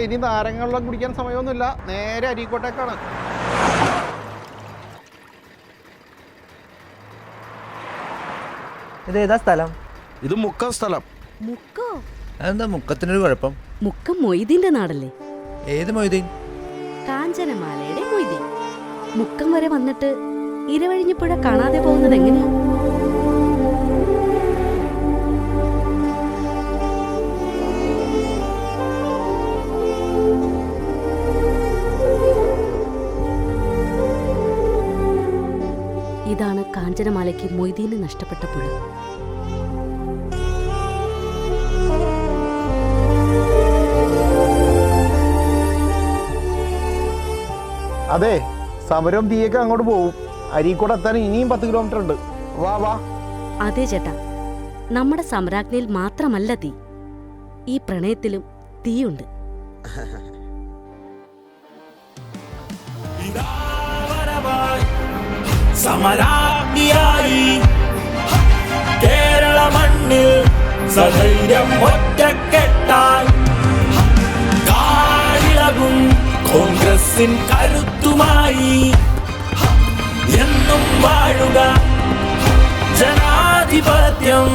ഇനി നാരങ്ങ കുടിക്കാൻ സമയമൊന്നുമില്ല, നേരെ അരീക്കോട്ടേക്കാണ്. ഇതേതാ സ്ഥലം? ഇത് മുക്കം സ്ഥലം. മുക്കോ? അതെന്താ മുക്കത്തിനൊരു കുഴപ്പം? മുക്കം മൊയ്തീന്റെ നാടല്ലേ? ഏത് മൊയ്തീൻ? കാഞ്ചനമാലയുടെ മൊയ്തീൻ. മുക്കം വരെ വന്നിട്ട് ഇരവഴിഞ്ഞപ്പുഴ കാണാതെ പോകുന്നത് എങ്ങനെയാ? ഇതാണ് കാഞ്ചനമാലയ്ക്ക് മൊയ്തീന് നഷ്ടപ്പെട്ട പുഴ. അതെ, സമരം തീയൊക്കെ അങ്ങോട്ട് പോകും. അരീക്കോട് എത്താൻ ഇനിയും 10 കിലോമീറ്റർ ഉണ്ട്. വാ വാ. അതെ ചേട്ടാ, നമ്മുടെ സമ്രാജ്ഞിയിൽ മാത്രമല്ല തീ, ഈ പ്രണയത്തിലും തീയുണ്ട്. സമരാഗ്നിയായി കേരള മണ്ണിൽ സധൈര്യം ഒറ്റക്കെട്ടായി കാളിളകും കോൺഗ്രസിൻ കരുത്തുമായി എന്നും വാഴുക ജനാധിപത്യം.